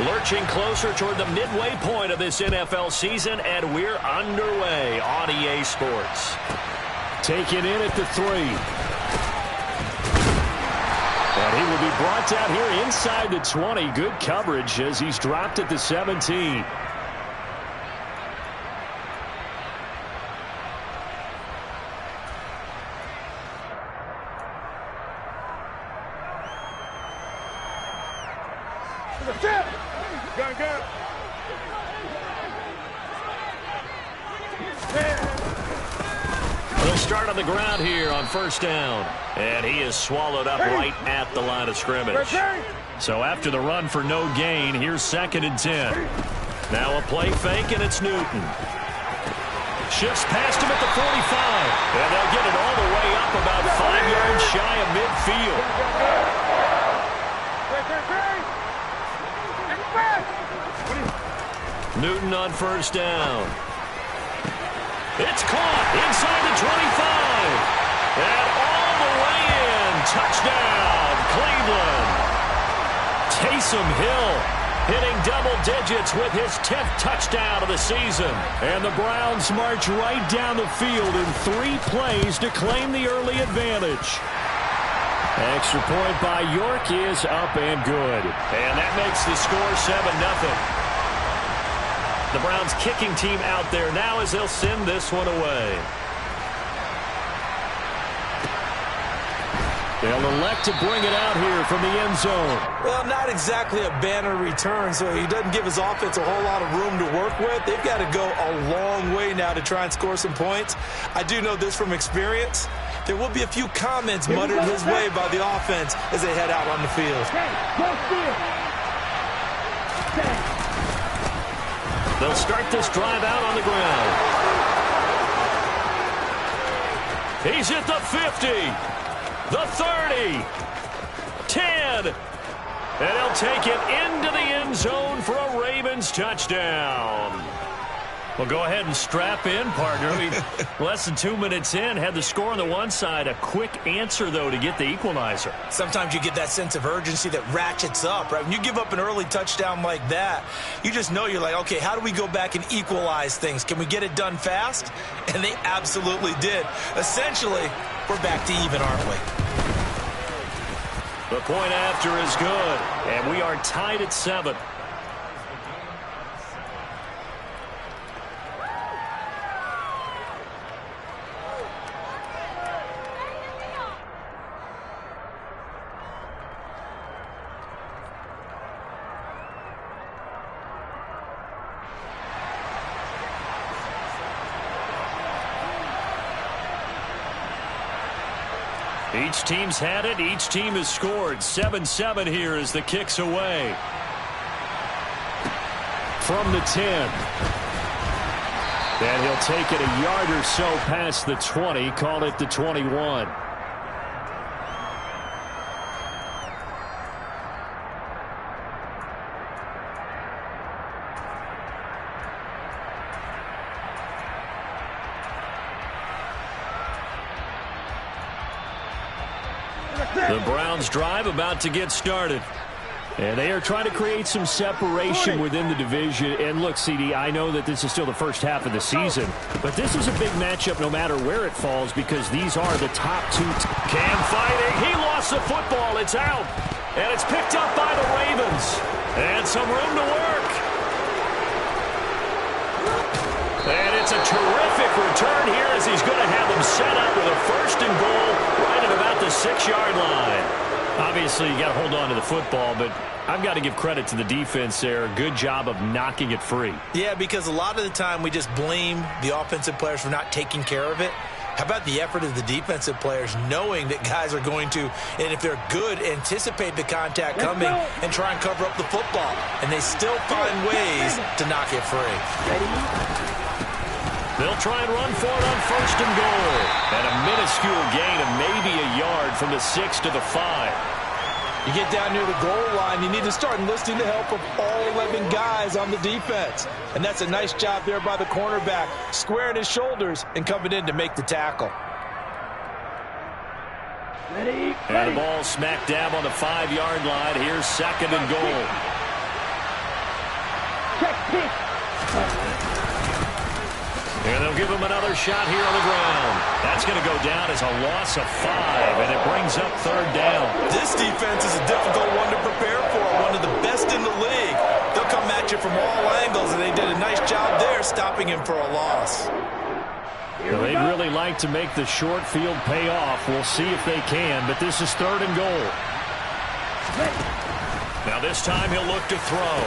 Lurching closer toward the midway point of this NFL season, and we're underway on EA Sports. Taken in at the 3. And he will be brought down here inside the 20. Good coverage as he's dropped at the 17. They'll start on the ground here on first down. And he is swallowed up right at the line of scrimmage. So after the run for no gain, here's 2nd and 10. Now a play fake, and it's Newton. Shifts past him at the 45. And they'll get it all the way up about 5 yards shy of midfield. Newton on first down. It's caught inside the 25. And all the way in. Touchdown, Cleveland. Taysom Hill hitting double digits with his 10th touchdown of the season. And the Browns march right down the field in 3 plays to claim the early advantage. Extra point by York is up and good. And that makes the score 7-0. The Browns kicking team out there now as they'll send this one away. They'll elect to bring it out here from the end zone. Well, not exactly a banner return, so he doesn't give his offense a whole lot of room to work with. They've got to go a long way now to try and score some points. I do know this from experience. There will be a few comments muttered his way by the offense as they head out on the field. They'll start this drive out on the ground. He's at the 50, the 30, 10, and he'll take it into the end zone for a Ravens touchdown. Well, go ahead and strap in, partner. Less than 2 minutes in, had the score on the one side. A quick answer, though, to get the equalizer. Sometimes you get that sense of urgency that ratchets up, right? When you give up an early touchdown like that, you just know you're like, okay, how do we go back and equalize things? Can we get it done fast? And they absolutely did. Essentially, we're back to even, aren't we? The point after is good, and we are tied at 7. Each team's had it. Each team has scored. 7-7 here as the kick's away. From the 10. And he'll take it a yard or so past the 20. Call it the 21. The Browns drive about to get started. And they are trying to create some separation within the division. And look, CD, I know that this is still the first half of the season, but this is a big matchup no matter where it falls because these are the top 2. Cam fighting. He lost the football. It's out. And it's picked up by the Ravens. And some room to work. And it's a terrific return here as he's going to have them set up with a 1st and goal right at about the 6-yard line. Obviously, you got to hold on to the football, but I've got to give credit to the defense there. Good job of knocking it free. Yeah, because a lot of the time we just blame the offensive players for not taking care of it. How about the effort of the defensive players knowing that guys are going to, and if they're good, anticipate the contact coming and try and cover up the football. And they still find ways to knock it free. They'll try and run for it on 1st and goal. And a minuscule gain of maybe a yard from the 6 to the 5. You get down near the goal line, you need to start enlisting the help of all 11 guys on the defense. And that's a nice job there by the cornerback, squaring his shoulders and coming in to make the tackle. And the ball smack dab on the 5-yard line. Here's 2nd and goal. And they'll give him another shot here on the ground. That's going to go down as a loss of 5, and it brings up 3rd down. This defense is a difficult one to prepare for, one of the best in the league. They'll come at you from all angles, and they did a nice job there stopping him for a loss. Well, they'd really like to make the short field pay off. We'll see if they can, but this is 3rd and goal. Now this time he'll look to throw.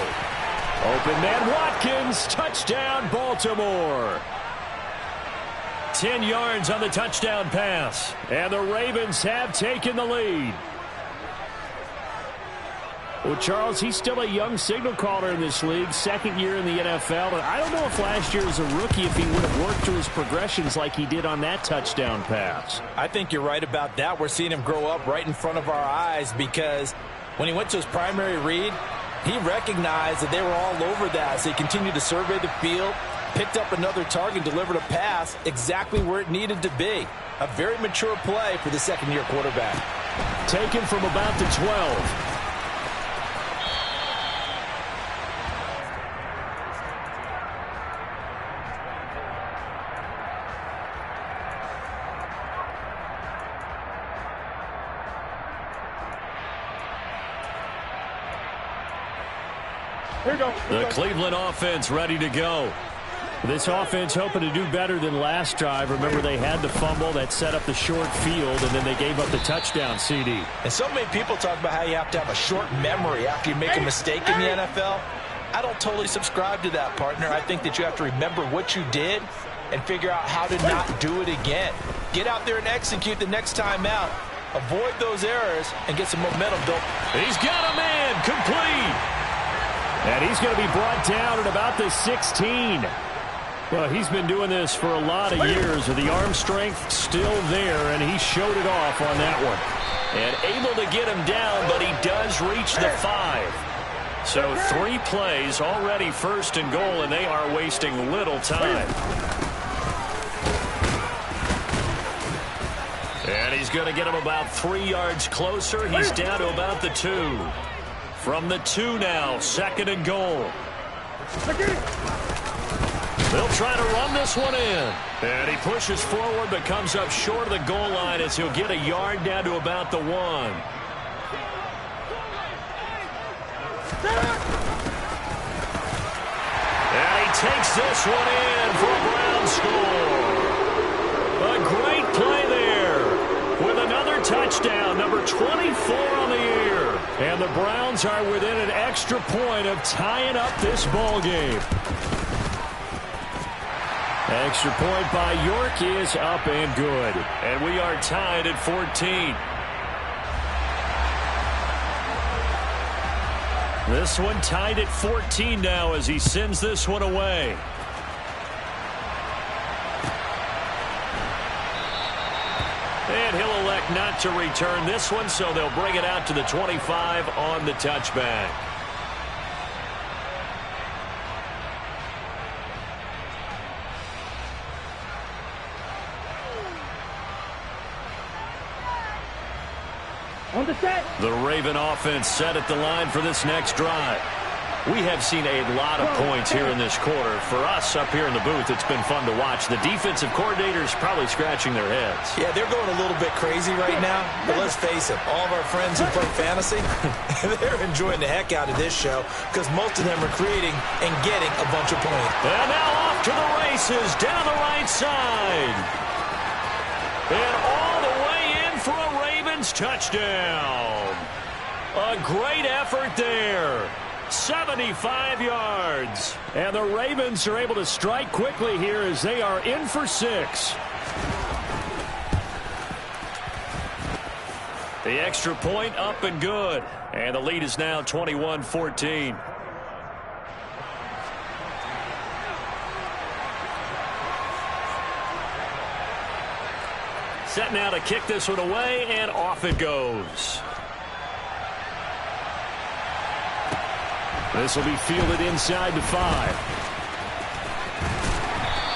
Open man Watkins, touchdown Baltimore. 10 yards on the touchdown pass, and the Ravens have taken the lead. Well, Charles, he's still a young signal caller in this league, 2nd year in the NFL. And I don't know if last year as a rookie if he would have worked through his progressions like he did on that touchdown pass. I think you're right about that. We're seeing him grow up right in front of our eyes because when he went to his primary read, he recognized that they were all over that. So he continued to survey the field, picked up another target, delivered a pass exactly where it needed to be. A very mature play for the 2nd-year quarterback. Taken from about the 12. The Cleveland offense ready to go. This offense hoping to do better than last drive. Remember, they had the fumble that set up the short field, and then they gave up the touchdown, CD. And so many people talk about how you have to have a short memory after you make a mistake in the NFL. I don't totally subscribe to that, partner. I think that you have to remember what you did and figure out how to not do it again. Get out there and execute the next time out. Avoid those errors and get some momentum built. He's got a man complete. And he's going to be brought down at about the 16. Well, he's been doing this for a lot of years, with the arm strength still there, and he showed it off on that one. And able to get him down, but he does reach the 5. So 3 plays already 1st and goal, and they are wasting little time. And he's going to get him about 3 yards closer. He's down to about the 2. From the 2 now, 2nd and goal. They'll try to run this one in. And he pushes forward but comes up short of the goal line as he'll get a yard down to about the 1. And he takes this one in for a Brown score. A great play there with another touchdown, number 24 on the year. And the Browns are within an extra point of tying up this ball game. Extra point by York is up and good. And we are tied at 14. This one tied at 14 now as he sends this one away. And he'll elect not to return this one, so they'll bring it out to the 25 on the touchback. On the set. The Raven offense set at the line for this next drive. We have seen a lot of points here in this quarter. For us up here in the booth, it's been fun to watch. The defensive coordinators probably scratching their heads. Yeah, they're going a little bit crazy right now. But let's face it, all of our friends who play fantasy, they're enjoying the heck out of this show because most of them are creating and getting a bunch of points. And now off to the races down the right side. And all the way in for a Ravens touchdown. A great effort there. 75 yards. And the Ravens are able to strike quickly here as they are in for 6. The extra point up and good. And the lead is now 21-14. Set now to kick this one away, and off it goes. This will be fielded inside the 5.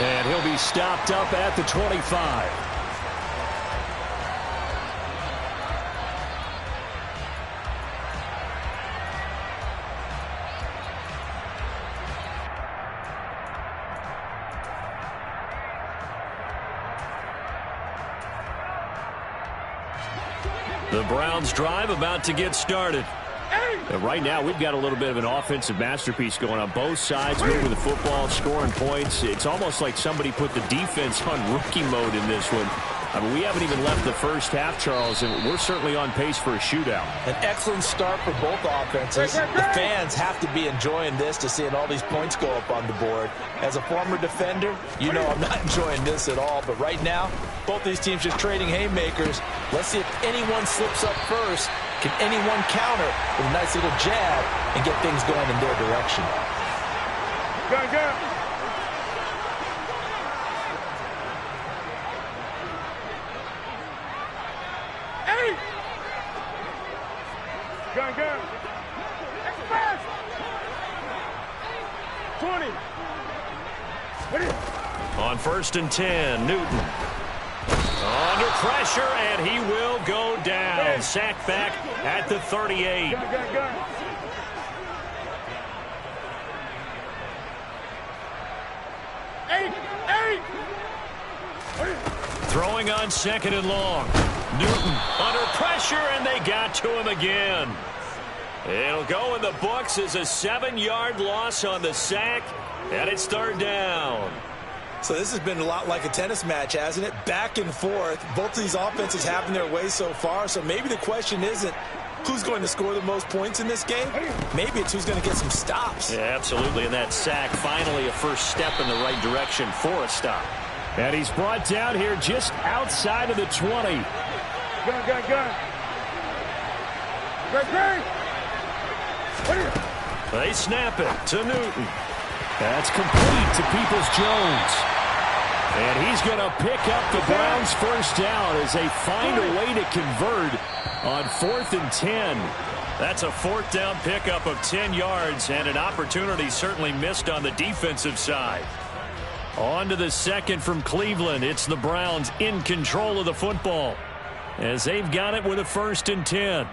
And he'll be stopped up at the 25. The Browns drive about to get started. And right now, we've got a little bit of an offensive masterpiece going on. Both sides moving the football, scoring points. It's almost like somebody put the defense on rookie mode in this one. I mean, we haven't even left the first half, Charles, and we're certainly on pace for a shootout. An excellent start for both offenses. The fans have to be enjoying this to seeing all these points go up on the board. As a former defender, you know I'm not enjoying this at all. But right now, both these teams just trading haymakers. Let's see if anyone slips up first. Can anyone counter with a nice little jab and get things going in their direction? Go. Go. Express. 20. On 1st and 10, Newton. Under pressure, and he will go down. Sacked back at the 38. Go. Eight. Throwing on 2nd and long. Newton under pressure, and they got to him again. It'll go in the books as a 7-yard loss on the sack, and it's 3rd down. So this has been a lot like a tennis match, hasn't it? Back and forth. Both of these offenses having their way so far. So maybe the question isn't who's going to score the most points in this game. Maybe it's who's going to get some stops. Yeah, absolutely. And that sack, finally a first step in the right direction for a stop. And he's brought down here just outside of the 20. Go. They snap it to Newton. That's complete to Peoples-Jones. And he's going to pick up the Browns' first down as they find a way to convert on 4th and 10. That's a 4th down pickup of 10 yards and an opportunity certainly missed on the defensive side. On to the 2nd from Cleveland. It's the Browns in control of the football as they've got it with a 1st and 10.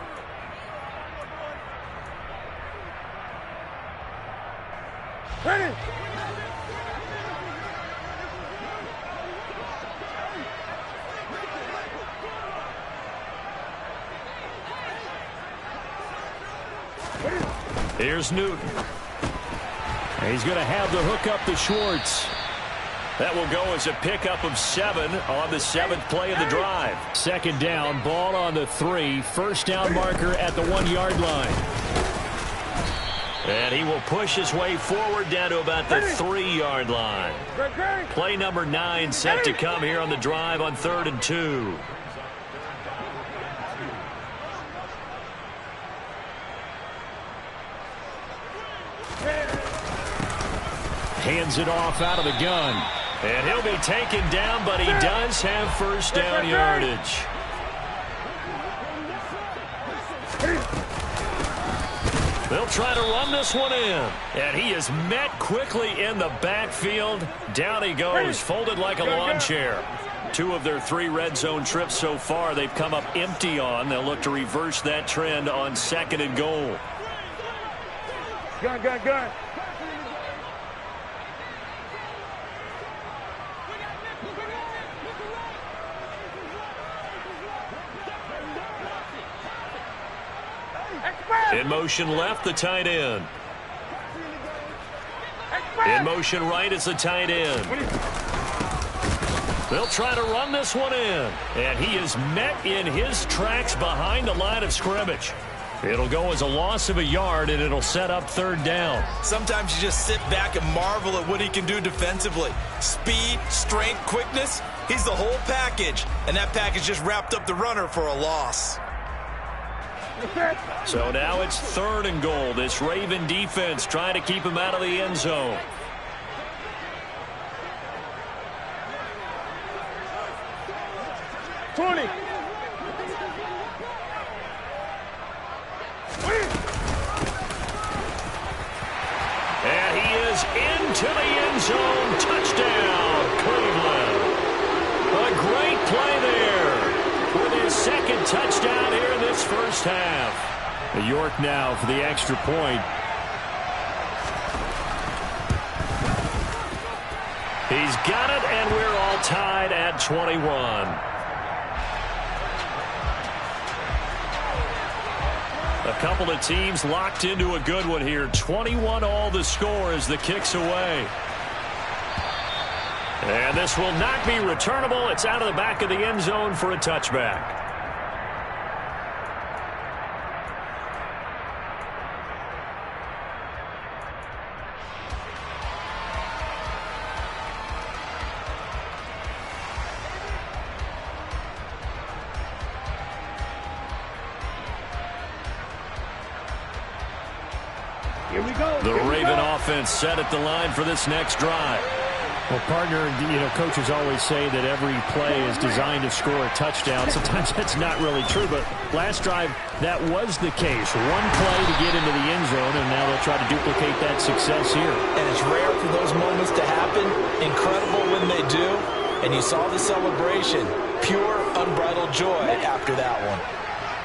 Ready. Here's Newton. And he's going to have the hook up to Schwartz. That will go as a pickup of 7 on the 7th play of the drive. 2nd down, ball on the 3. First down marker at the 1-yard line. And he will push his way forward down to about the 3-yard line. Play number 9 set to come here on the drive on 3rd and 2. Hands it off out of the gun. And he'll be taken down, but he does have first down yardage. They'll try to run this one in. And he is met quickly in the backfield. Down he goes, folded like a lawn chair. 2 of their 3 red zone trips so far they've come up empty on. They'll look to reverse that trend on 2nd and goal. Gun. In motion left, the tight end. In motion right is the tight end. They'll try to run this one in. And he is met in his tracks behind the line of scrimmage. It'll go as a loss of a yard, and it'll set up 3rd down. Sometimes you just sit back and marvel at what he can do defensively. Speed, strength, quickness. He's the whole package. And that package just wrapped up the runner for a loss. So now it's 3rd and goal. This Raven defense trying to keep him out of the end zone. And he is into the end zone. Touchdown, Cleveland. A great play there with his 2nd touchdown here in this first half. York now for the extra point. He's got it, and we're all tied at 21. A couple of teams locked into a good one here. 21-all the score as the kick's away. And this will not be returnable. It's out of the back of the end zone for a touchback. Here we go. The Raven offense set at the line for this next drive. Well, partner, coaches always say that every play is designed to score a touchdown. Sometimes that's not really true, but last drive, that was the case. One play to get into the end zone, and now they'll try to duplicate that success here. And it's rare for those moments to happen. Incredible when they do. And you saw the celebration. Pure, unbridled joy after that one.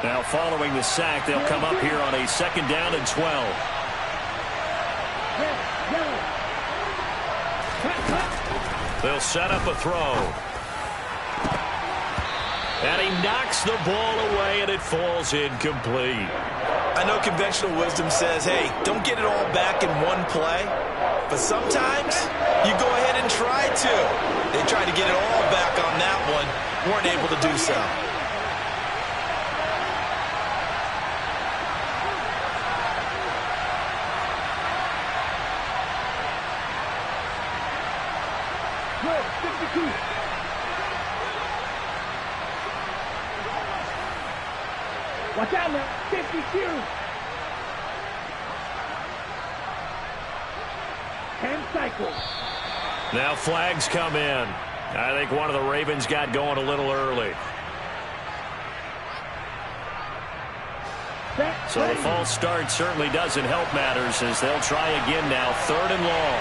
Now following the sack, they'll come up here on a 2nd down and 12. They'll set up a throw. And he knocks the ball away, and it falls incomplete. I know conventional wisdom says, hey, don't get it all back in one play. But sometimes you go ahead and try to. They tried to get it all back on that one. Weren't able to do so. Watch out now. 52. 10 cycles. Now flags come in. I think one of the Ravens got going a little early. So the false start certainly doesn't help matters as they'll try again now. 3rd and long.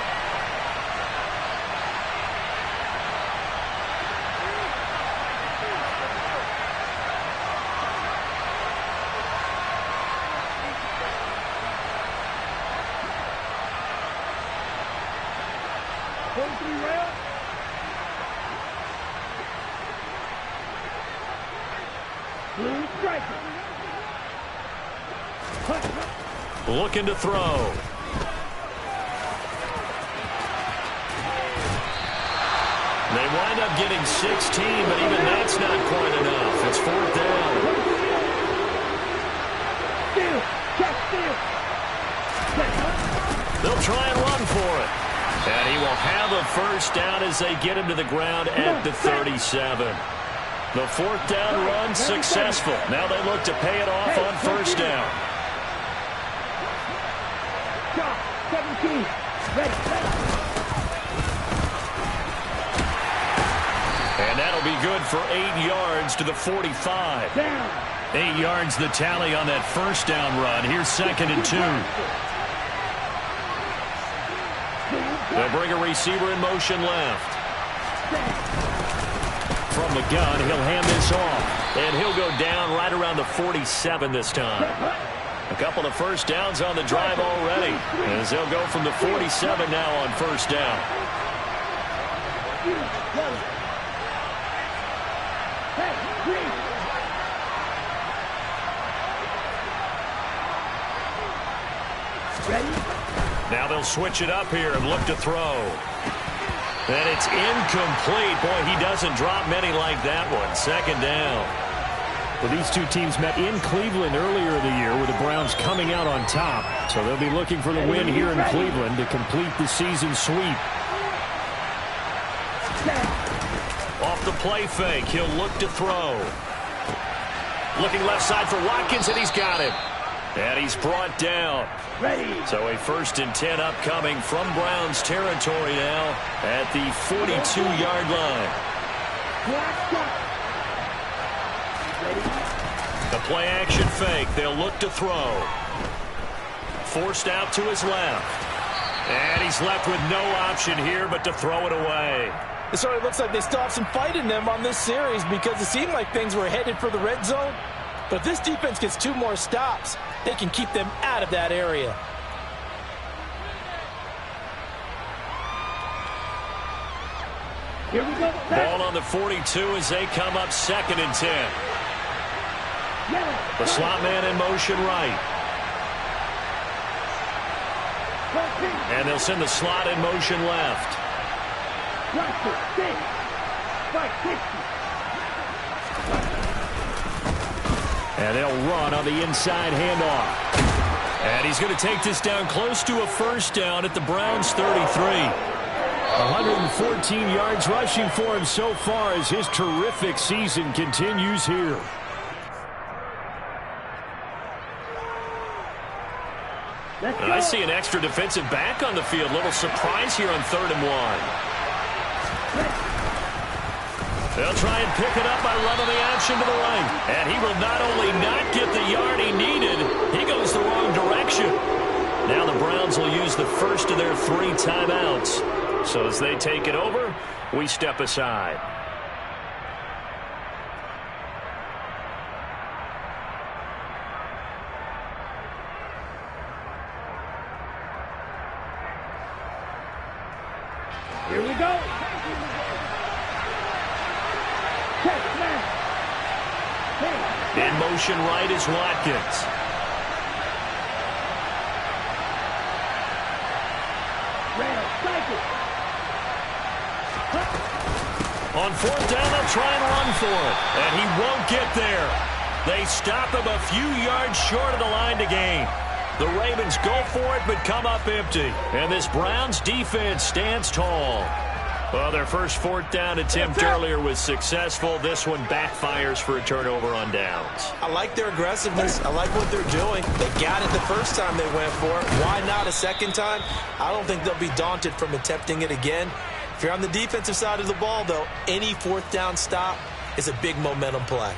Looking to throw. They wind up getting 16, but even that's not quite enough. It's 4th down. They'll try and run for it. And he will have a 1st down as they get him to the ground at the 37. The 4th down run successful. Now they look to pay it off on 1st down. 17. Ready. And that'll be good for 8 yards to the 45. 8 yards the tally on that 1st down run. Here's 2nd and 2. They'll bring a receiver in motion left. From the gun, he'll hand this off. And he'll go down right around the 47 this time. A couple of 1st downs on the drive already, as they'll go from the 47 now on 1st down. Now they'll switch it up here and look to throw. And it's incomplete. Boy, he doesn't drop many like that one. 2nd down. Well, these two teams met in Cleveland earlier in the year with the Browns coming out on top. So they'll be looking for the win here in Cleveland to complete the season sweep. Off the play fake, he'll look to throw. Looking left side for Watkins, and he's got him. And he's brought down. So a 1st and 10 upcoming from Browns territory now at the 42-yard line. The play-action fake. They'll look to throw. Forced out to his left. And he's left with no option here but to throw it away. It sort of looks like they still have some fight in them on this series because it seemed like things were headed for the red zone. But if this defense gets 2 more stops, they can keep them out of that area. Here we go. Ball on the 42 as they come up 2nd and 10. The slot man in motion right. And they'll send the slot in motion left. And they'll run on the inside handoff. And he's going to take this down close to a first down at the Browns' 33. 114 yards rushing for him so far as his terrific season continues here. And I see an extra defensive back on the field. Little surprise here on 3rd and 1. They'll try and pick it up by running the option to the right. And he will not only not get the yard he needed, he goes the wrong direction. Now the Browns will use the first of their 3 timeouts. So as they take it over, we step aside. Here we go. In motion right is Watkins. On 4th down, they'll try and run for it. And he won't get there. They stop him a few yards short of the line to gain. The Ravens go for it, but come up empty. And this Browns defense stands tall. Well, their first 4th down attempt earlier was successful. This one backfires for a turnover on downs. I like their aggressiveness. I like what they're doing. They got it the first time they went for it. Why not a second time? I don't think they'll be daunted from attempting it again. If you're on the defensive side of the ball, though, any 4th down stop is a big momentum play.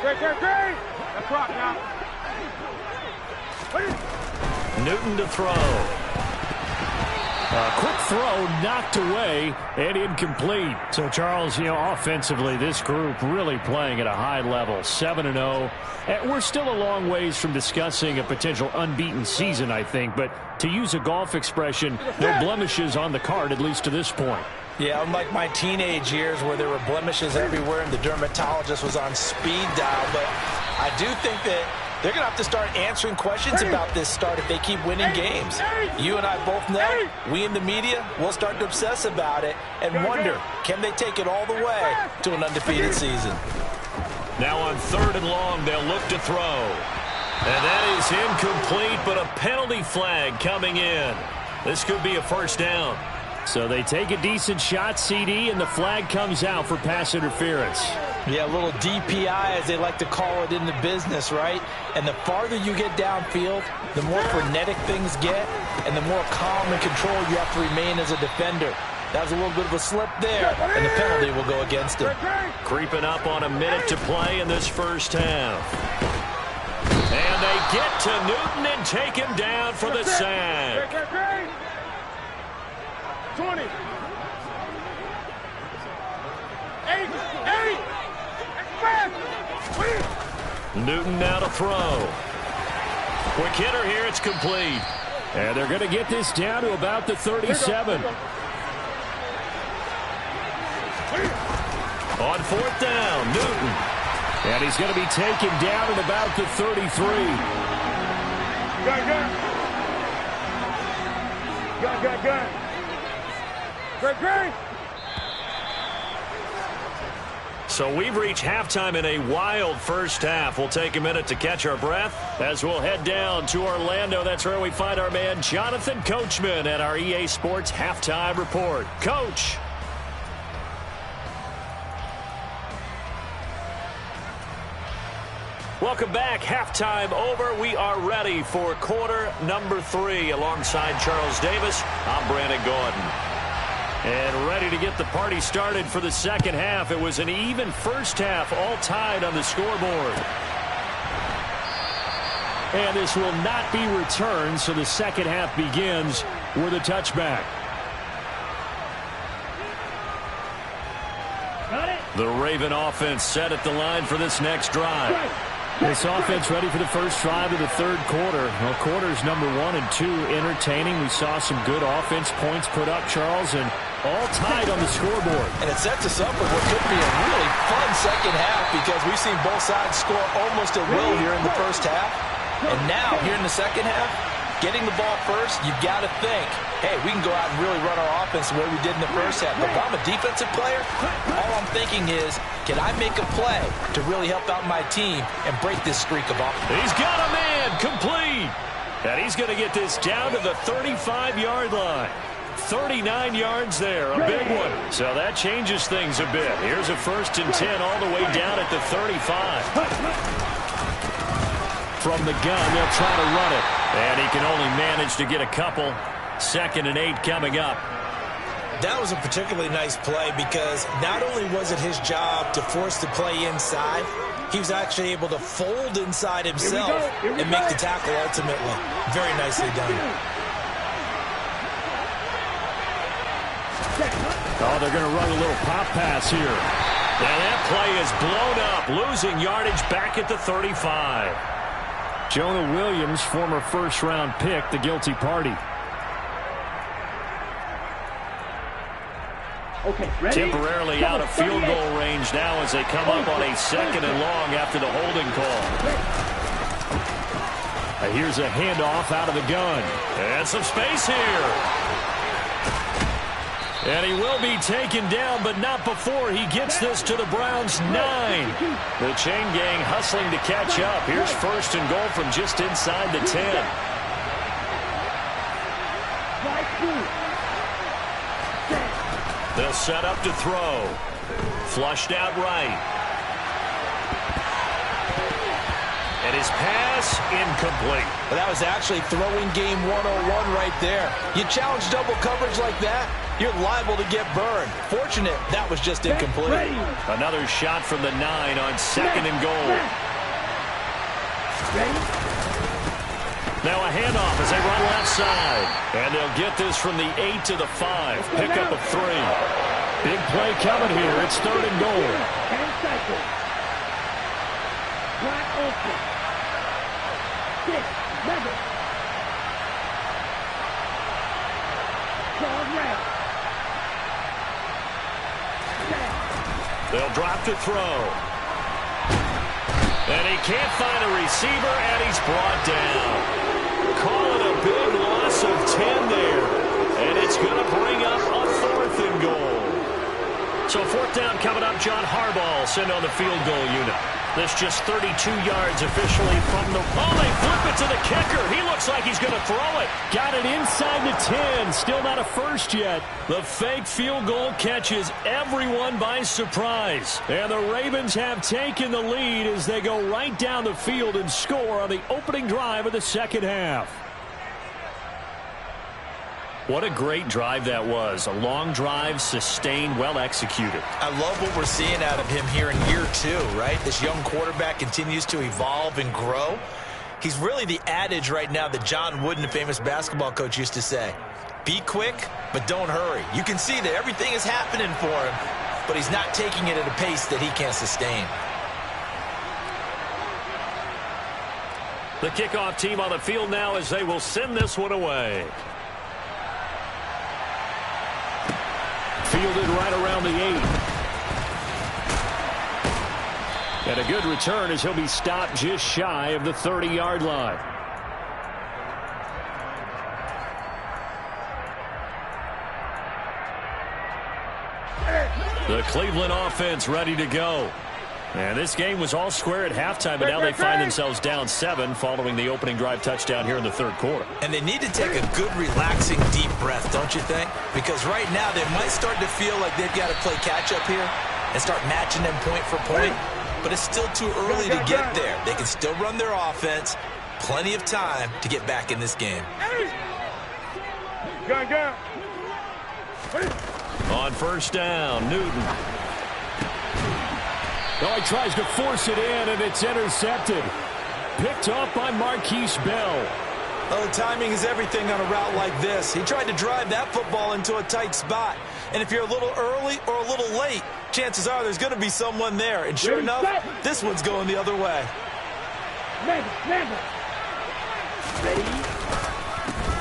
Great. The clock now. Newton to throw. A quick throw knocked away and incomplete. So, Charles, offensively, this group really playing at a high level, 7-0. And we're still a long ways from discussing a potential unbeaten season, I think. But to use a golf expression, no blemishes on the card, at least to this point. Yeah, unlike my teenage years where there were blemishes everywhere and the dermatologist was on speed dial. But I do think that they're going to have to start answering questions about this start if they keep winning games. You and I both know, we in the media, will start to obsess about it and wonder, can they take it all the way to an undefeated season? Now on 3rd and long, they'll look to throw. And that is incomplete, but a penalty flag coming in. This could be a first down. So they take a decent shot, CD, and the flag comes out for pass interference. Yeah, a little DPI, as they like to call it in the business, right? And the farther you get downfield, the more frenetic things get, and the more calm and control you have to remain as a defender. That was a little bit of a slip there, and the penalty will go against him. Creeping up on a minute to play in this first half. And they get to Newton and take him down for the sack. 20. 8. Newton now to throw. Quick hitter here, it's complete. And they're going to get this down to about the 37. On 4th down, Newton. And he's going to be taken down at about the 33. Gun. Great. So we've reached halftime in a wild first half. We'll take a minute to catch our breath as we'll head down to Orlando. That's where we find our man Jonathan Coachman at our EA Sports Halftime Report. Coach. Welcome back. Halftime over. We are ready for quarter number 3. Alongside Charles Davis, I'm Brandon Gordon. And ready to get the party started for the second half. It was an even first half, all tied on the scoreboard. And this will not be returned, so the second half begins with a touchback. The Raven offense set at the line for this next drive. This offense ready for the first drive of the third quarter. Well, quarters number 1 and 2 entertaining. We saw some good offense points put up, Charles, and all tied on the scoreboard. And it sets us up with what could be a really fun second half because we've seen both sides score almost at will here in the first half. And now, here in the second half, getting the ball first, you've got to think, hey, we can go out and really run our offense the way we did in the first half. But if I'm a defensive player, all I'm thinking is, can I make a play to really help out my team and break this streak of offense? He's got a man complete. And he's going to get this down to the 35-yard line. 39 yards there, a big one. So that changes things a bit. Here's a 1st and 10 all the way down at the 35. From the gun, they'll try to run it. And he can only manage to get a couple. 2nd and 8 coming up. That was a particularly nice play because not only was it his job to force the play inside, he was actually able to fold inside himself and make the tackle ultimately. Very nicely done. Oh, they're going to run a little pop pass here. And that play is blown up, losing yardage back at the 35. Jonah Williams, former first-round pick, the guilty party. Okay, ready? Temporarily out of field goal range now as they come up on a 2nd and long after the holding call. Here's a handoff out of the gun. And some space here. And he will be taken down, but not before he gets this to the Browns' 9. The chain gang hustling to catch up. Here's 1st and goal from just inside the 10. They'll set up to throw. Flushed out right. And his pass incomplete. But that was actually throwing game 101 right there. You challenge double coverage like that, you're liable to get burned. Fortunate, that was just incomplete. Another shot from the 9 on 2nd and goal. Now a handoff as they run left side. And they'll get this from the 8 to the 5. Pickup of 3. Big play coming here. It's 3rd and goal. They'll drop to throw. And he can't find a receiver, and he's brought down. Call it a big loss of 10 there. And it's going to bring up a 4th and goal. So 4th down coming up. John Harbaugh sent on the field goal unit. This just 32 yards officially from the... Oh, they flip it to the kicker. He looks like he's going to throw it. Got it inside the 10. Still not a first yet. The fake field goal catches everyone by surprise. And the Ravens have taken the lead as they go right down the field and score on the opening drive of the second half. What a great drive that was. A long drive, sustained, well executed. I love what we're seeing out of him here in year 2, right? This young quarterback continues to evolve and grow. He's really the adage right now that John Wooden, the famous basketball coach, used to say. Be quick, but don't hurry. You can see that everything is happening for him, but he's not taking it at a pace that he can't sustain. The kickoff team on the field now as they will send this one away. Fielded right around the 8. And a good return as he'll be stopped just shy of the 30-yard line. The Cleveland offense ready to go. And this game was all square at halftime, but now they find themselves down 7 following the opening drive touchdown here in the third quarter. And they need to take a good, relaxing, deep breath, don't you think? Because right now they might start to feel like they've got to play catch-up here and start matching them point for point. But it's still too early to get there. They can still run their offense. Plenty of time to get back in this game. On first down, Newton. Oh, he tries to force it in, and it's intercepted. Picked off by Marquise Bell. Oh, timing is everything on a route like this. He tried to drive that football into a tight spot. And if you're a little early or a little late, chances are there's going to be someone there. And sure enough, this one's going the other way. Never. Ready?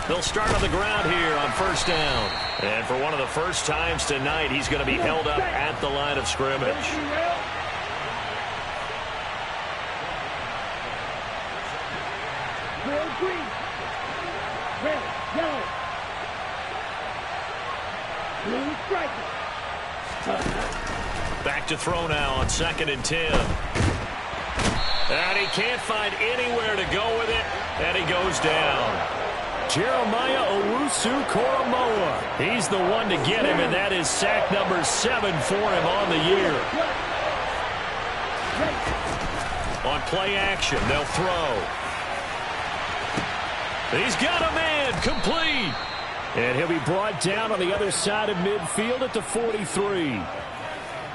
They'll start on the ground here on first down. And for one of the first times tonight, he's going to be held up at the line of scrimmage. Red, green. Red, yellow. Blue, striker. Back to throw now on 2nd and 10. And he can't find anywhere to go with it, and he goes down. Jeremiah Owusu-Koramoah. He's the one to get him, and that is sack number 7 for him on the year. On play action, they'll throw. He's got a man, complete. And he'll be brought down on the other side of midfield at the 43.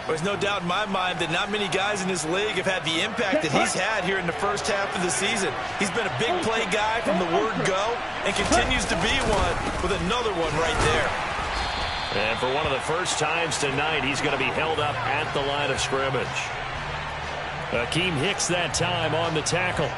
There's no doubt in my mind that not many guys in this league have had the impact that he's had here in the first half of the season. He's been a big play guy from the word go and continues to be one with another one right there. And for one of the first times tonight, he's going to be held up at the line of scrimmage. Akeem Hicks that time on the tackle.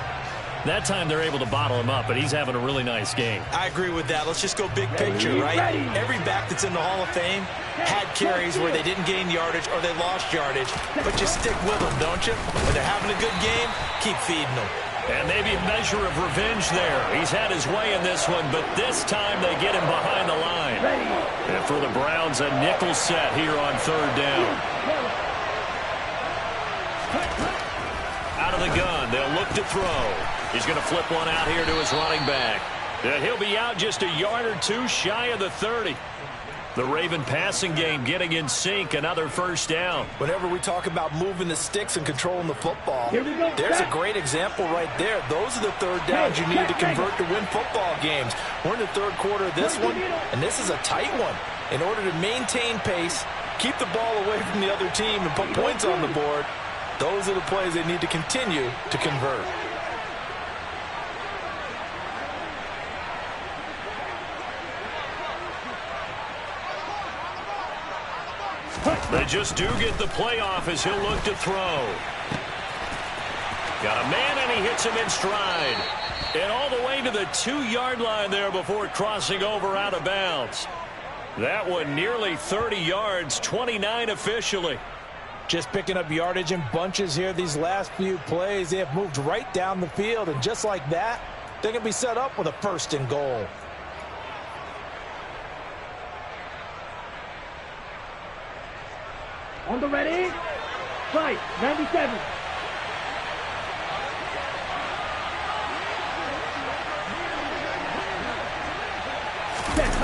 That time they're able to bottle him up, but he's having a really nice game. I agree with that. Let's just go big picture, right? Every back that's in the Hall of Fame had carries where they didn't gain yardage or they lost yardage. But you stick with them, don't you? When they're having a good game, keep feeding them. And maybe a measure of revenge there. He's had his way in this one, but this time they get him behind the line. And for the Browns, a nickel set here on 3rd down. Out of the gun, they'll look to throw. He's going to flip one out here to his running back. And he'll be out just a yard or two shy of the 30. The Raven passing game getting in sync, another first down. Whenever we talk about moving the sticks and controlling the football, there's a great example right there. Those are the 3rd downs you need to convert to win football games. We're in the 3rd quarter of this one, and this is a tight one. In order to maintain pace, keep the ball away from the other team, and put points on the board, those are the plays they need to continue to convert. They just do get the play off as he'll look to throw. Got a man, and he hits him in stride. And all the way to the 2-yard line there before crossing over out of bounds. That one nearly 30 yards, 29 officially. Just picking up yardage in bunches here these last few plays. They have moved right down the field, and just like that, they're going to be set up with a 1st and goal. On the ready. Fight. 97.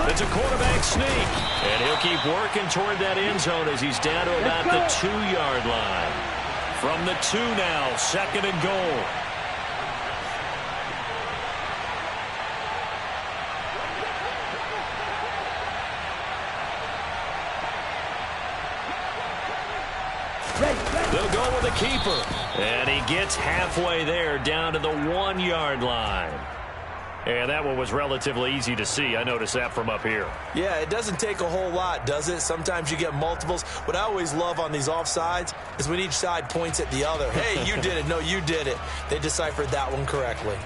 It's a quarterback sneak. And he'll keep working toward that end zone as he's down to about the 2-yard line. From the 2 now, 2nd and goal. They'll go with a keeper. And he gets halfway there down to the 1-yard line. And that one was relatively easy to see. I noticed that from up here. Yeah, it doesn't take a whole lot, does it? Sometimes you get multiples. What I always love on these offsides is when each side points at the other. Hey, you did it. No, you did it. They deciphered that one correctly.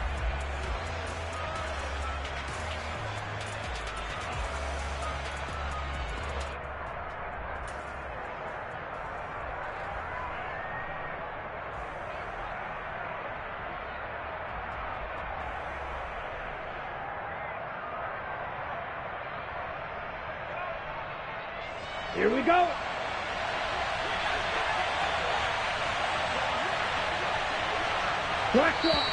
Here we go. Black clock.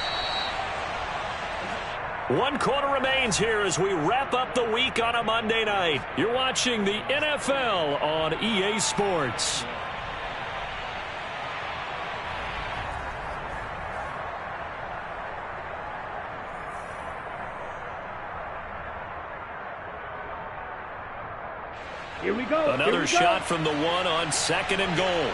1 quarter remains here as we wrap up the week on a Monday night. You're watching the NFL on EA Sports. Here we go. Another shot from the 1 on 2nd and goal.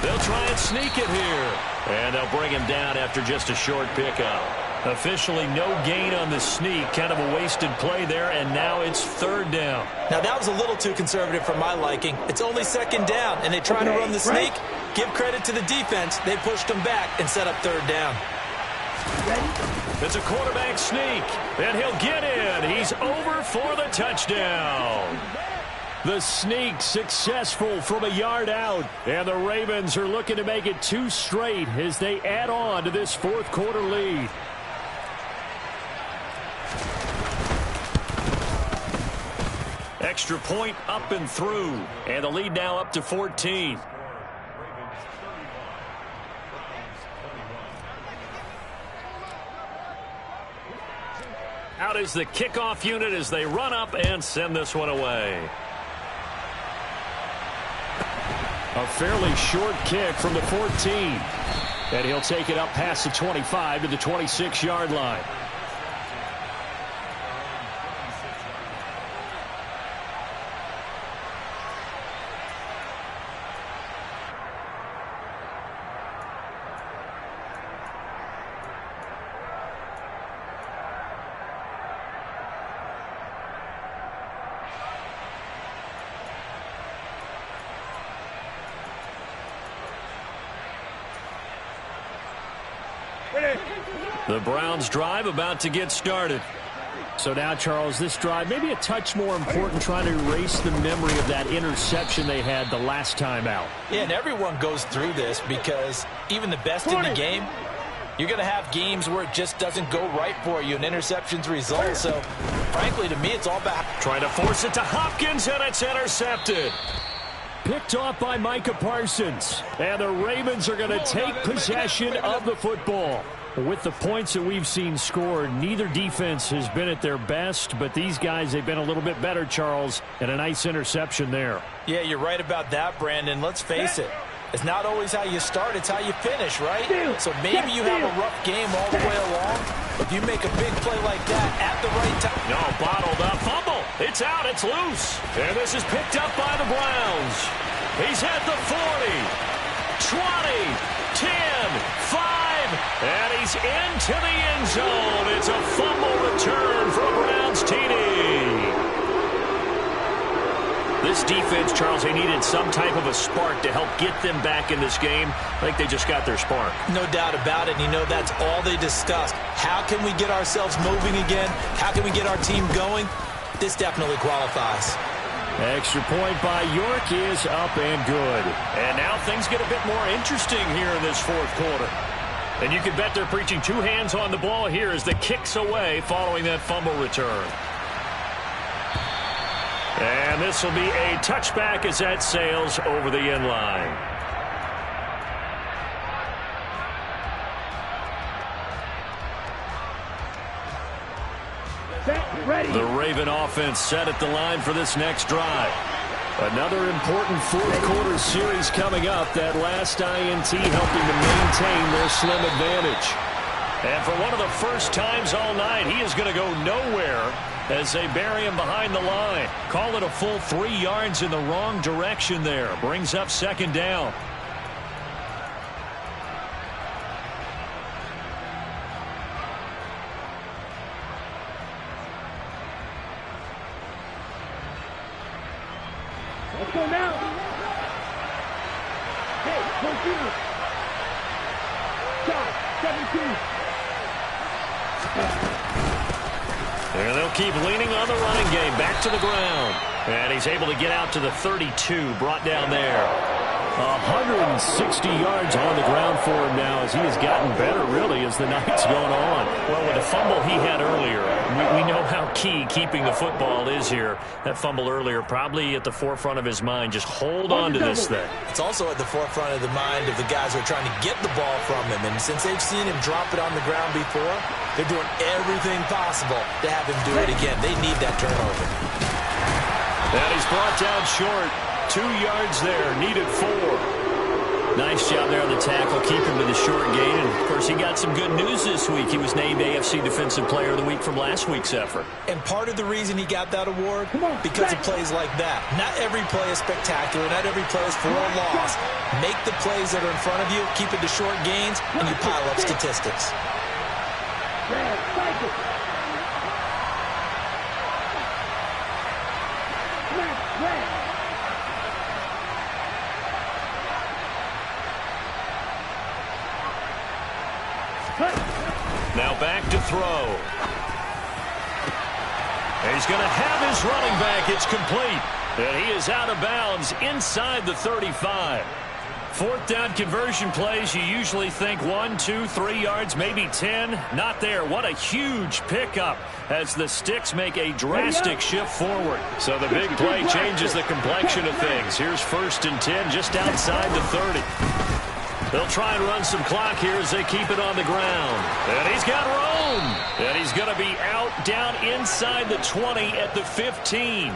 They'll try and sneak it here. And they'll bring him down after just a short pickup. Officially no gain on the sneak. Kind of a wasted play there, and now it's 3rd down. Now, that was a little too conservative for my liking. It's only 2nd down, and they try to run the sneak. Give credit to the defense. They pushed them back and set up third down. It's a quarterback sneak, and he'll get in. He's over for the touchdown. The sneak successful from a yard out, and the Ravens are looking to make it 2 straight as they add on to this fourth quarter lead. Extra point up and through, and the lead now up to 14. Out is the kickoff unit as they run up and send this one away. A fairly short kick from the 14. And he'll take it up past the 25 to the 26-yard line. The Browns drive about to get started. So now, Charles, this drive maybe a touch more important, trying to erase the memory of that interception they had the last time out. Yeah, and everyone goes through this because even the best in the game, you're going to have games where it just doesn't go right for you, and interceptions result. So, frankly, to me, it's all about trying to force it to Hopkins, and it's intercepted. Picked off by Micah Parsons. And the Ravens are going to take possession of the football. With the points that we've seen scored, neither defense has been at their best, but these guys, they've been a little bit better, Charles, and a nice interception there. Yeah, you're right about that, Brandon. Let's face it. It's not always how you start, it's how you finish, right? So maybe you have a rough game all the way along. If you make a big play like that at the right time. No, bottled up. Fumble. It's out. It's loose. And this is picked up by the Browns. He's at the 40, 20, 10, 5. And he's into the end zone. It's a fumble return for a Browns TD. This defense, Charles, they needed some type of a spark to help get them back in this game. I think they just got their spark. No doubt about it. And you know that's all they discussed. How can we get ourselves moving again? How can we get our team going? This definitely qualifies. Extra point by York is up and good. And now things get a bit more interesting here in this fourth quarter. And you can bet they're preaching 2 hands on the ball here as the kick's away following that fumble return. And this will be a touchback as that sails over the end line. Set, ready. The Raven offense set at the line for this next drive. Another important fourth quarter series coming up. That last INT helping to maintain their slim advantage. And for one of the first times all night, he is going to go nowhere as they bury him behind the line. Call it a full 3 yards in the wrong direction there. Brings up second down. Let's go now. Hey, continue. Shot, 17. And they'll keep leaning on the running game. Back to the ground. And he's able to get out to the 32. Brought down there. 160 yards on the ground for him now as he has gotten better, really, as the night's going on. Well, with the fumble he had earlier, we know how key keeping the football is here. That fumble earlier probably at the forefront of his mind. Just hold on to this thing. It's also at the forefront of the mind of the guys who are trying to get the ball from him. And since they've seen him drop it on the ground before, they're doing everything possible to have him do it again. They need that turnover. And he's brought down short. 2 yards there. Needed 4. Nice job there on the tackle. Keep him to the short gain. And, of course, he got some good news this week. He was named AFC Defensive Player of the Week from last week's effort. And part of the reason he got that award, because of plays like that. Not every play is spectacular. Not every play is for a loss. Make the plays that are in front of you, keep it to short gains, and you pile up statistics. Now back to throw. He's going to have his running back. It's complete. And he is out of bounds inside the 35. Fourth down conversion plays, you usually think 1, 2, 3 yards, maybe 10. Not there. What a huge pickup as the Sticks make a drastic shift forward. So the big play changes the complexion of things. Here's 1st and 10 just outside the 30. They'll try and run some clock here as they keep it on the ground. And he's got room. And he's going to be out down inside the 20 at the 15.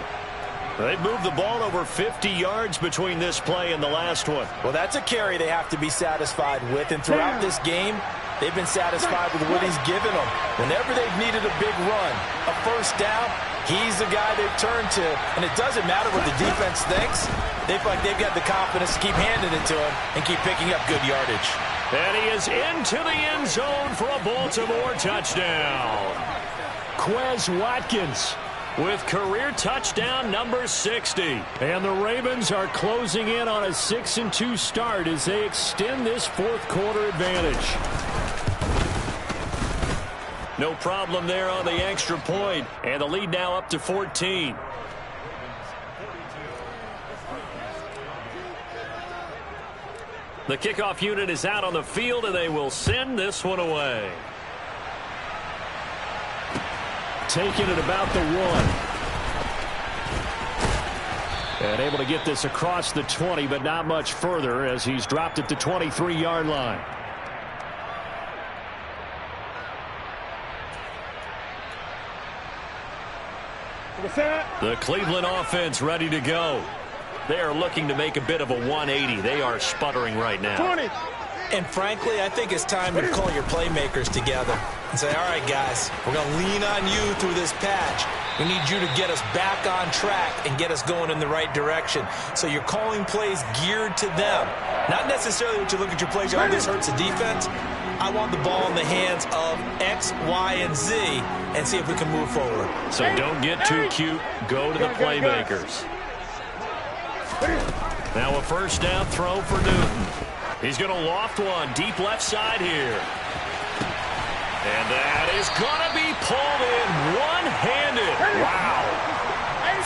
They've moved the ball over 50 yards between this play and the last one. Well, that's a carry they have to be satisfied with. And throughout this game, they've been satisfied with what he's given them. Whenever they've needed a big run, a first down, he's the guy they've turned to. And it doesn't matter what the defense thinks. They feel like they've got the confidence to keep handing it to him and keep picking up good yardage. And he is into the end zone for a Baltimore touchdown. Quez Watkins with career touchdown number 60. And the Ravens are closing in on a 6-2 start as they extend this fourth quarter advantage. No problem there on the extra point, and the lead now up to 14. The kickoff unit is out on the field, and they will send this one away. Taking it about the 1. And able to get this across the 20, but not much further as he's dropped it to 23-yard line. The Cleveland offense ready to go. They are looking to make a bit of a 180. They are sputtering right now. 20. And frankly, I think it's time to call your playmakers together and say, all right, guys, we're going to lean on you through this patch. We need you to get us back on track and get us going in the right direction. So you're calling plays geared to them. Not necessarily what you look at your plays, oh, this hurts the defense. I want the ball in the hands of X, Y, and Z and see if we can move forward. So don't get too cute. Go to the playmakers. Now a first down throw for Newton. He's going to loft one deep left side here. And that is going to be pulled in one-handed. Wow.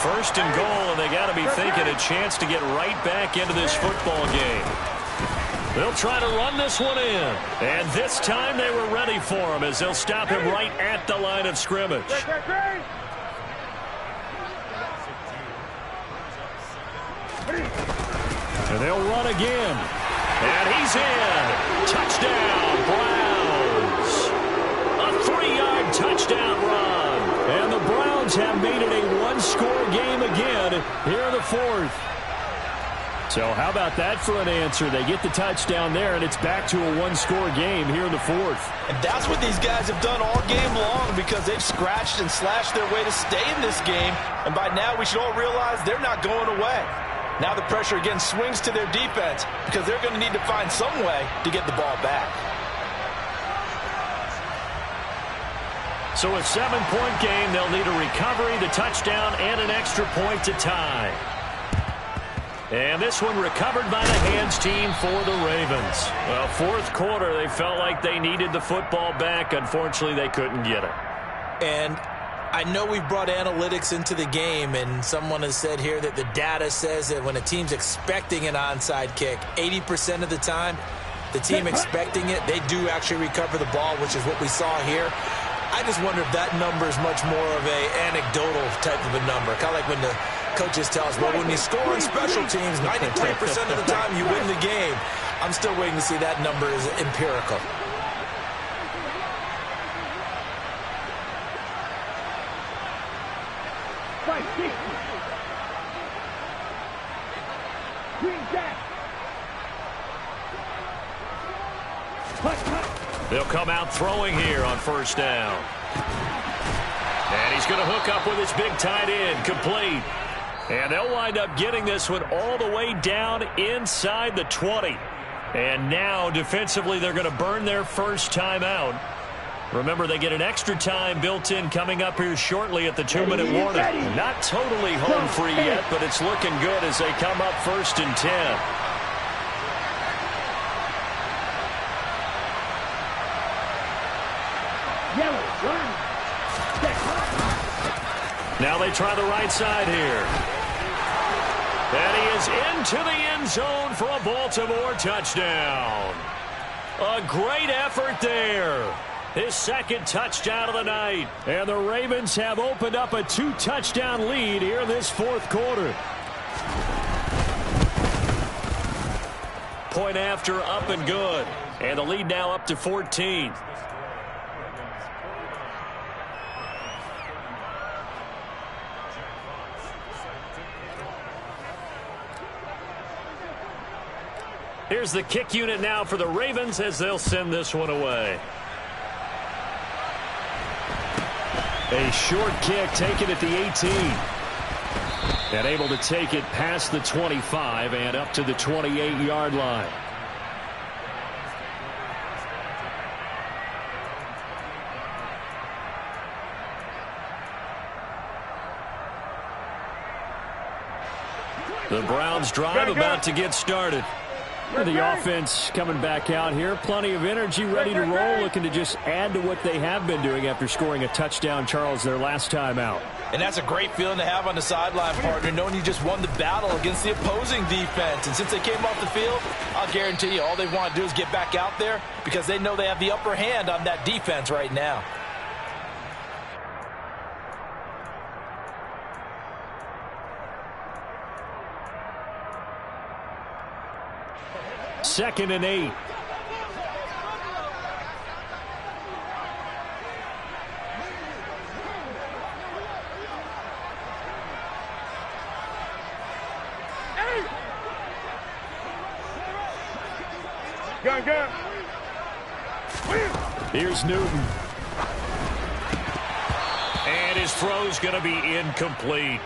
First and goal, and they got to be thinking a chance to get right back into this football game. They'll try to run this one in. And this time they were ready for him as they'll stop him right at the line of scrimmage. And they'll run again. And he's in. Touchdown, Browns. A 3-yard touchdown run. And the Browns have made it a one-score game again here in the fourth. So how about that for an answer? They get the touchdown there, and it's back to a one-score game here in the fourth. And that's what these guys have done all game long because they've scratched and slashed their way to stay in this game. And by now we should all realize they're not going away. Now the pressure again swings to their defense because they're going to need to find some way to get the ball back. So a 7-point game, they'll need a recovery, the touchdown, and an extra point to tie. And this one recovered by the hands team for the Ravens. Well, fourth quarter, they felt like they needed the football back. Unfortunately, they couldn't get it. And I know we've brought analytics into the game, and someone has said here that the data says that when a team's expecting an onside kick, 80% of the time, the team expecting it, they do actually recover the ball, which is what we saw here. I just wonder if that number is much more of a anecdotal type of a number. Kind of like when the coaches tell us, well, when you score on special teams, 93% of the time you win the game. I'm still waiting to see that number is empirical. They'll come out throwing here on first down. And he's going to hook up with his big tight end, complete. And they'll wind up getting this one all the way down inside the 20. And now, defensively, they're going to burn their first timeout. Remember, they get an extra time built in coming up here shortly at the 2-minute warning. Not totally home free yet, but it's looking good as they come up 1st and 10. Now they try the right side here. And he is into the end zone for a Baltimore touchdown. A great effort there. His second touchdown of the night. And the Ravens have opened up a 2-touchdown lead here in this fourth quarter. Point after, up and good. And the lead now up to 14. Here's the kick unit now for the Ravens as they'll send this one away. A short kick taken at the 18. And able to take it past the 25 and up to the 28-yard line. The Browns drive about to get started. The offense coming back out here. Plenty of energy, ready to roll, looking to just add to what they have been doing after scoring a touchdown, Charles, their last time out. And that's a great feeling to have on the sideline, partner, knowing you just won the battle against the opposing defense. And since they came off the field, I'll guarantee you all they want to do is get back out there because they know they have the upper hand on that defense right now. Second and 8. Gun. Here's Newton. And his throw's going to be incomplete.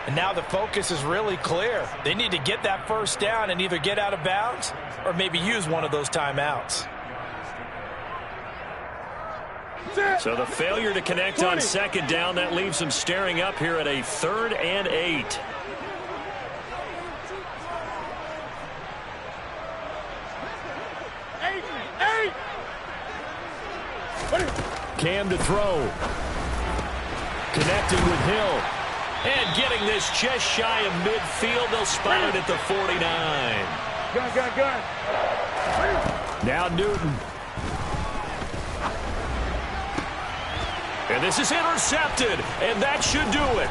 And now the focus is really clear. They need to get that first down and either get out of bounds or maybe use one of those timeouts. So the failure to connect on second down, that leaves them staring up here at a 3rd and 8. Cam to throw. Connecting with Hill. And getting this just shy of midfield. They'll spot it at the 49. Gun. Now Newton. And this is intercepted. And that should do it.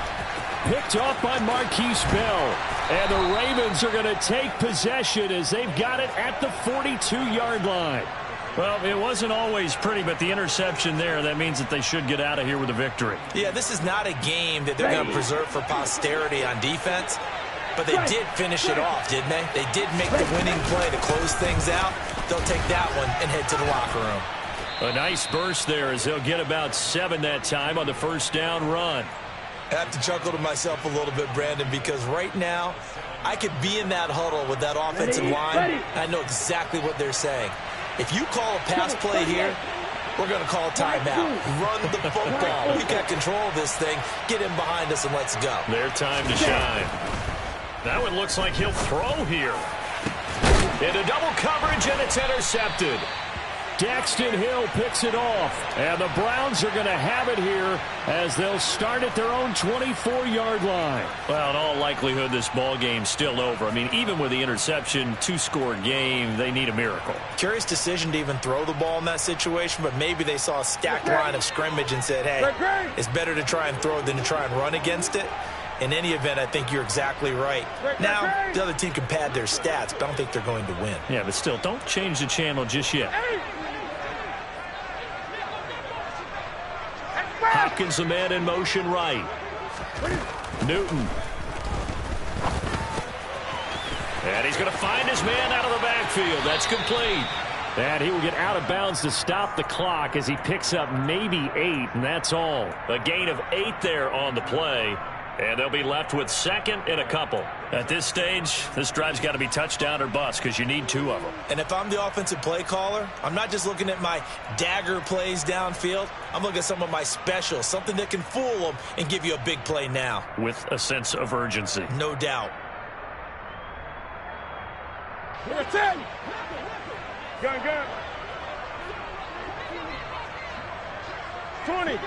Picked off by Marquise Bell. And the Ravens are going to take possession as they've got it at the 42-yard line. Well, it wasn't always pretty, but the interception there, that means that they should get out of here with a victory. Yeah, this is not a game that they're going to preserve for posterity on defense, but they did finish it off, didn't they? They did make the winning play to close things out. They'll take that one and head to the locker room. A nice burst there as they'll get about 7 that time on the first down run. I have to chuckle to myself a little bit, Brandon, because right now I could be in that huddle with that offensive line. I know exactly what they're saying. If you call a pass play here, we're going to call a timeout. Run the football. We got control of this thing. Get in behind us and let's go. Their time to shine. That one looks like he'll throw here. Into double coverage, and it's intercepted. Daxton Hill picks it off. And the Browns are going to have it here as they'll start at their own 24-yard line. Well, in all likelihood, this ball game's still over. I mean, even with the interception, 2-score game, they need a miracle. Curious decision to even throw the ball in that situation, but maybe they saw a stacked line of scrimmage and said, hey, it's better to try and throw than to try and run against it. In any event, I think you're exactly right. Now, the other team can pad their stats, but I don't think they're going to win. Yeah, but still, don't change the channel just yet. Hopkins, the man in motion right. Newton. And he's going to find his man out of the backfield. That's complete. And he will get out of bounds to stop the clock as he picks up maybe 8, and that's all. A gain of 8 there on the play. And they'll be left with 2nd and a couple. At this stage, this drive's got to be touchdown or bust because you need 2 of them. And if I'm the offensive play caller, I'm not just looking at my dagger plays downfield. I'm looking at some of my specials, something that can fool them and give you a big play now. With a sense of urgency. No doubt. Number 10. Gun. 20.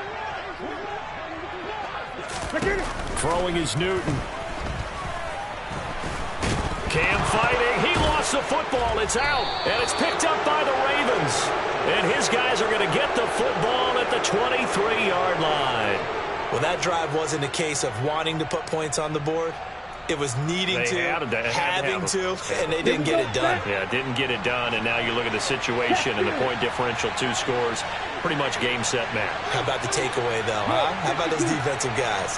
Throwing is Newton. Cam fighting. He lost the football. It's out. And it's picked up by the Ravens. And his guys are going to get the football at the 23-yard line. Well, that drive wasn't a case of wanting to put points on the board. It was needing to, having to, and they didn't get it done. Yeah, didn't get it done, and now you look at the situation and the point differential, 2 scores, pretty much game, set, match. How about the takeaway, though, huh? How about those defensive guys?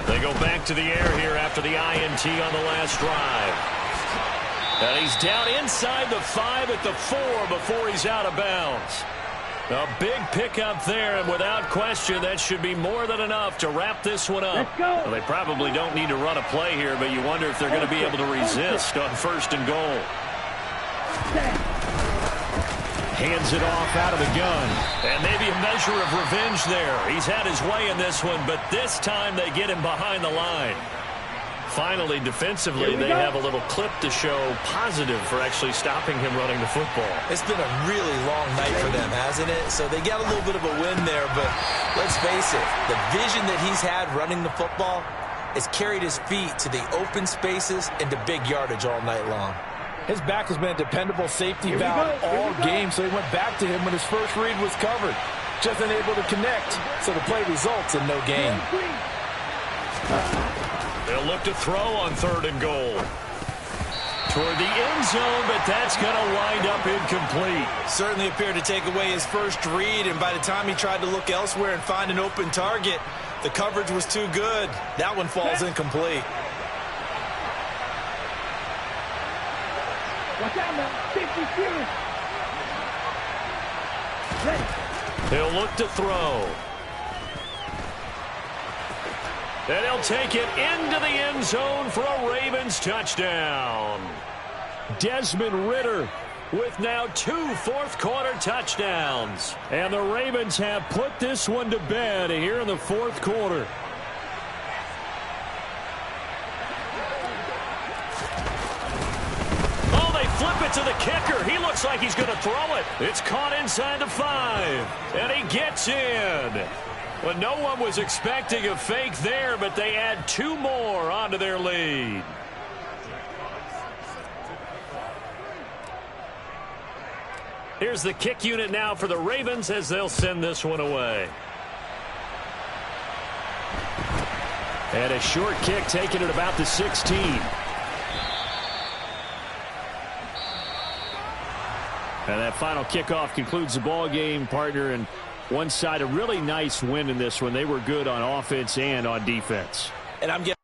They go back to the air here after the INT on the last drive. And he's down inside the 5 at the 4 before he's out of bounds. A big pickup there, and without question, that should be more than enough to wrap this one up. Well, they probably don't need to run a play here, but you wonder if they're going to be able to resist on 1st and goal. Hands it off out of the gun. And maybe a measure of revenge there. He's had his way in this one, but this time they get him behind the line. Finally, defensively, they have a little clip to show positive for actually stopping him running the football. It's been a really long night for them, hasn't it? So they got a little bit of a win there, but let's face it, the vision that he's had running the football has carried his feet to the open spaces and to big yardage all night long. His back has been a dependable safety valve all game, so he went back to him when his first read was covered. Just unable to connect, so the play results in no gain. They'll look to throw on 3rd and goal. Toward the end zone, but that's going to wind up incomplete. Certainly appeared to take away his first read, and by the time he tried to look elsewhere and find an open target, the coverage was too good. That one falls incomplete. Watch out now. 50 He'll look to throw. And he'll take it into the end zone for a Ravens touchdown. Desmond Ridder with now 2 fourth-quarter touchdowns. And the Ravens have put this one to bed here in the 4th quarter. Oh, they flip it to the kicker. He looks like he's going to throw it. It's caught inside the 5. And he gets in. Well, no one was expecting a fake there, but they add 2 more onto their lead. Here's the kick unit now for the Ravens as they'll send this one away. And a short kick taken at about the 16. And that final kickoff concludes the ball game, partner. And one side, a really nice win in this one. They were good on offense and on defense. And I'm getting